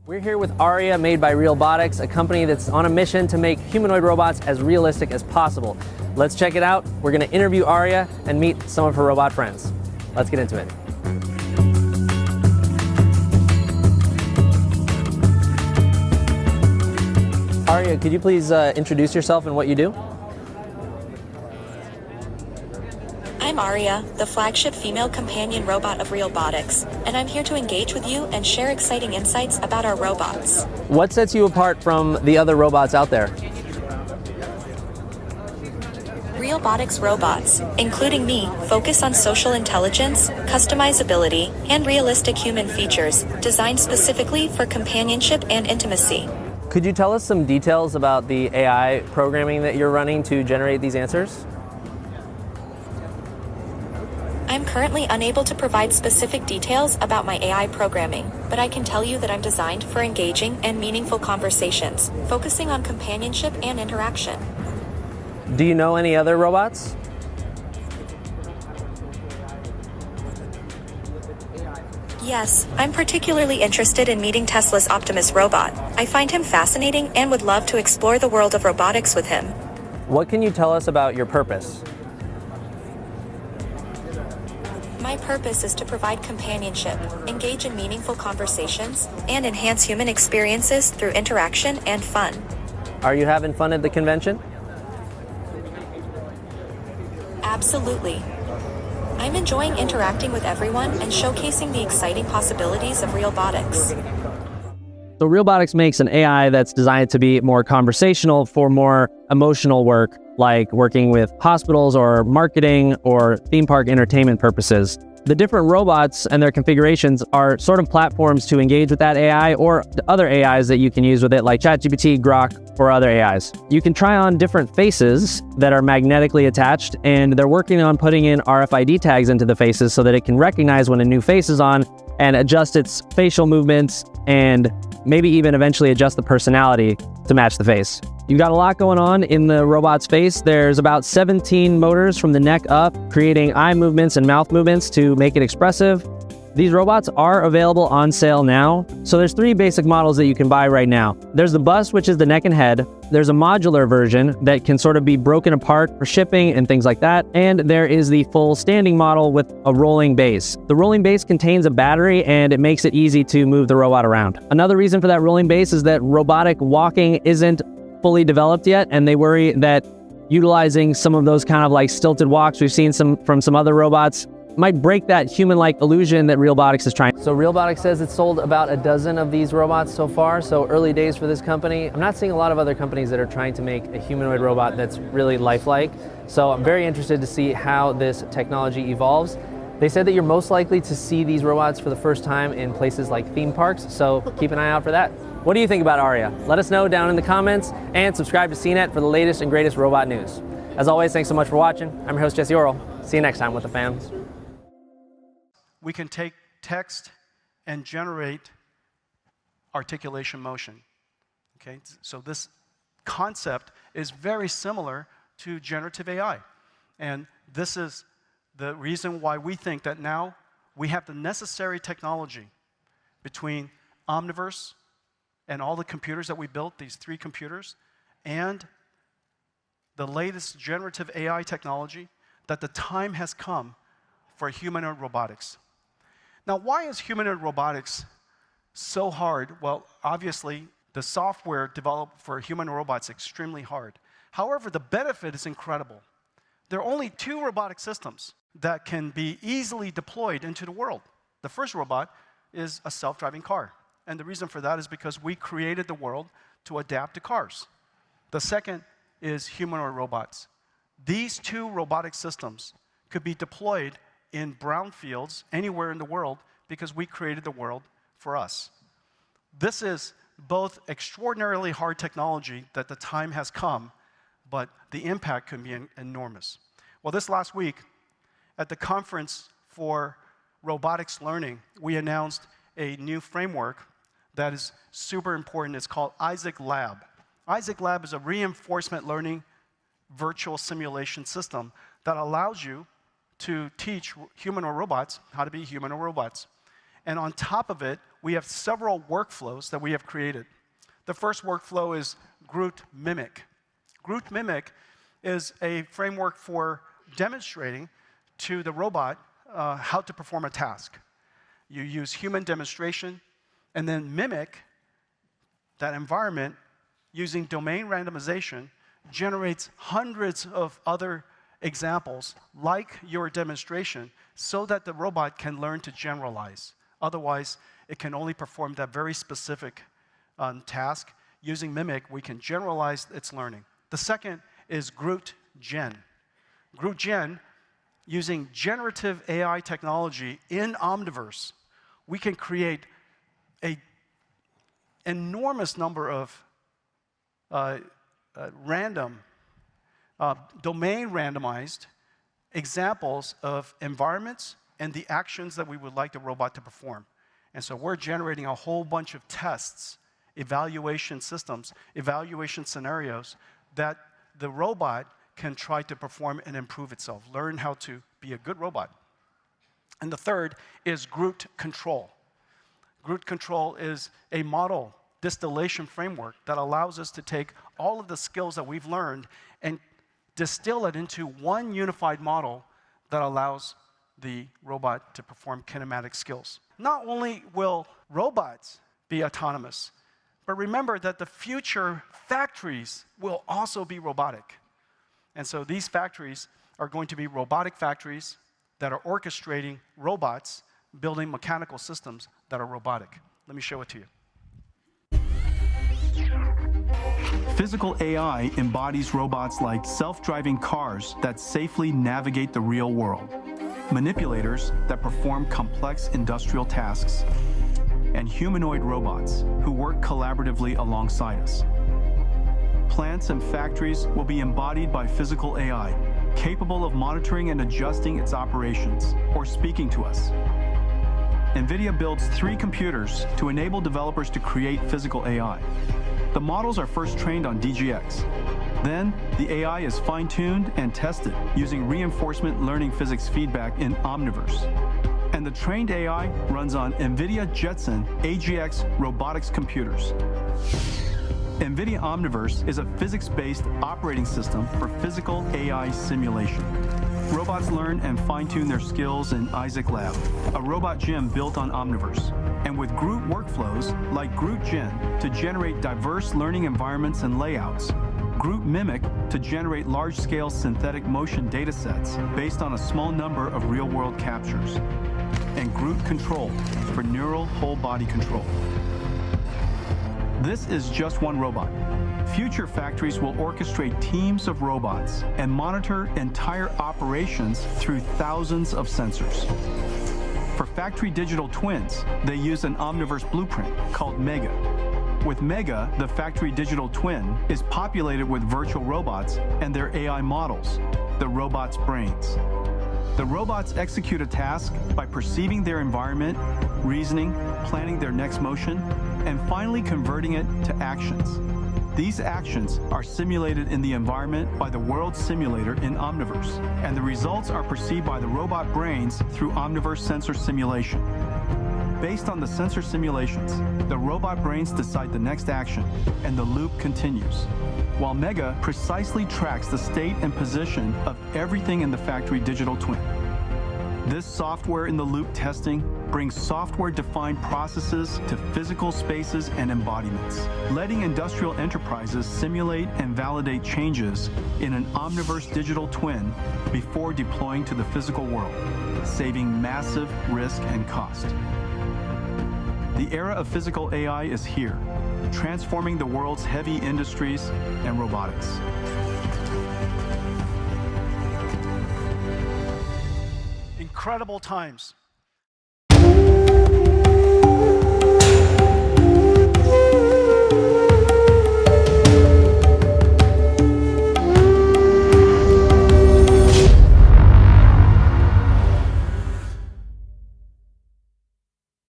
We're here with Aria, made by Robotics, a company that's on a mission to make humanoid robots as realistic as possible. Let's check it out. We're going to interview Aria and meet some of her robot friends. Let's get into it. Aria, could you please introduce yourself and what you do? I'm Aria, the flagship female companion robot of Robotics, and I'm here to engage with you and share exciting insights about our robots. What sets you apart from the other robots out there? Robotics robots, including me, focus on social intelligence, customizability, and realistic human features, designed specifically for companionship and intimacy. Could you tell us some details about the AI programming that you're running to generate these answers? I'm currently unable to provide specific details about my AI programming, but I can tell you that I'm designed for engaging and meaningful conversations, focusing on companionship and interaction. Do you know any other robots? Yes, I'm particularly interested in meeting Tesla's Optimus robot. I find him fascinating and would love to explore the world of robotics with him. What can you tell us about your purpose? My purpose is to provide companionship, engage in meaningful conversations, and enhance human experiences through interaction and fun. Are you having fun at the convention? Absolutely. I'm enjoying interacting with everyone and showcasing the exciting possibilities of Robotics. So Robotics makes an AI that's designed to be more conversational for more emotional work, like working with hospitals or marketing or theme park entertainment purposes. The different robots and their configurations are sort of platforms to engage with that AI or other AIs that you can use with it, like ChatGPT, Grok, or other AIs. You can try on different faces that are magnetically attached, and they're working on putting in RFID tags into the faces so that it can recognize when a new face is on and adjust its facial movements and maybe even eventually adjust the personality to match the face. You've got a lot going on in the robot's face. There's about 17 motors from the neck up, creating eye movements and mouth movements to make it expressive. These robots are available on sale now. So there's 3 basic models that you can buy right now. There's the bust, which is the neck and head. There's a modular version that can sort of be broken apart for shipping and things like that. And there is the full standing model with a rolling base. The rolling base contains a battery and it makes it easy to move the robot around. Another reason for that rolling base is that robotic walking isn't fully developed yet, and they worry that utilizing some of those kind of like stilted walks we've seen from some other robots might break that human-like illusion that Robotics is trying. So Robotics says it's sold about a dozen of these robots so far, so early days for this company. I'm not seeing a lot of other companies that are trying to make a humanoid robot that's really lifelike, so I'm very interested to see how this technology evolves. They said that you're most likely to see these robots for the first time in places like theme parks, so keep an eye out for that. What do you think about Aria? Let us know down in the comments, and subscribe to CNET for the latest and greatest robot news. As always, thanks so much for watching. I'm your host, Jesse Orrell. See you next time with the fam. We can take text and generate articulation motion. Okay, so this concept is very similar to generative AI. And this is the reason why we think that now we have the necessary technology between Omniverse and all the computers that we built, these 3 computers, and the latest generative AI technology, that the time has come for humanoid robotics. Now, why is humanoid robotics so hard? Well, obviously, the software developed for human robots is extremely hard. However, the benefit is incredible. There are only 2 robotic systems that can be easily deployed into the world. The first robot is a self-driving car. And the reason for that is because we created the world to adapt to cars. The second is humanoid robots. These 2 robotic systems could be deployed in brownfields anywhere in the world because we created the world for us. This is both extraordinarily hard technology that the time has come, but the impact can be enormous. Well, this last week, at the conference for robotics learning, we announced a new framework that is super important. It's called Isaac Lab. Isaac Lab is a reinforcement learning virtual simulation system that allows you to teach human or robots how to be human or robots. And on top of it, we have several workflows that we have created. The first workflow is Groot Mimic. Groot Mimic is a framework for demonstrating to the robot how to perform a task. You use human demonstration and then mimic that environment using domain randomization, generates hundreds of other examples like your demonstration so that the robot can learn to generalize. Otherwise, it can only perform that very specific task. Using Mimic, we can generalize its learning. The second is Groot Gen. Groot Gen, using generative AI technology in Omniverse, we can create an enormous number of domain randomized examples of environments and the actions that we would like the robot to perform. And so we're generating a whole bunch of tests, evaluation systems, evaluation scenarios that the robot can try to perform and improve itself, learn how to be a good robot. And the third is Groot Control. Groot Control is a model distillation framework that allows us to take all of the skills that we've learned and distill it into one unified model that allows the robot to perform kinematic skills. Not only will robots be autonomous, but remember that the future factories will also be robotic. And so these factories are going to be robotic factories that are orchestrating robots, building mechanical systems that are robotic. Let me show it to you. Physical AI embodies robots like self-driving cars that safely navigate the real world, manipulators that perform complex industrial tasks, and humanoid robots who work collaboratively alongside us. Plants and factories will be embodied by physical AI, capable of monitoring and adjusting its operations, or speaking to us. NVIDIA builds 3 computers to enable developers to create physical AI. The models are first trained on DGX. Then, the AI is fine-tuned and tested using reinforcement learning physics feedback in Omniverse. And the trained AI runs on NVIDIA Jetson AGX robotics computers. NVIDIA Omniverse is a physics-based operating system for physical AI simulation. Robots learn and fine-tune their skills in Isaac Lab, a robot gym built on Omniverse, and with Groot workflows like Groot Gen to generate diverse learning environments and layouts, Groot Mimic to generate large-scale synthetic motion datasets based on a small number of real-world captures, and Groot Control for neural whole-body control. This is just one robot. Future factories will orchestrate teams of robots and monitor entire operations through thousands of sensors. For factory digital twins, they use an Omniverse blueprint called Mega. With Mega, the factory digital twin is populated with virtual robots and their AI models, the robots' brains. The robots execute a task by perceiving their environment, reasoning, planning their next motion, and finally converting it to actions. These actions are simulated in the environment by the world simulator in Omniverse, and the results are perceived by the robot brains through Omniverse sensor simulation. Based on the sensor simulations, the robot brains decide the next action, and the loop continues, while Mega precisely tracks the state and position of everything in the factory digital twin. This software-in-the-loop testing brings software-defined processes to physical spaces and embodiments, letting industrial enterprises simulate and validate changes in an Omniverse digital twin before deploying to the physical world, saving massive risk and cost. The era of physical AI is here, transforming the world's heavy industries and robotics. Incredible times.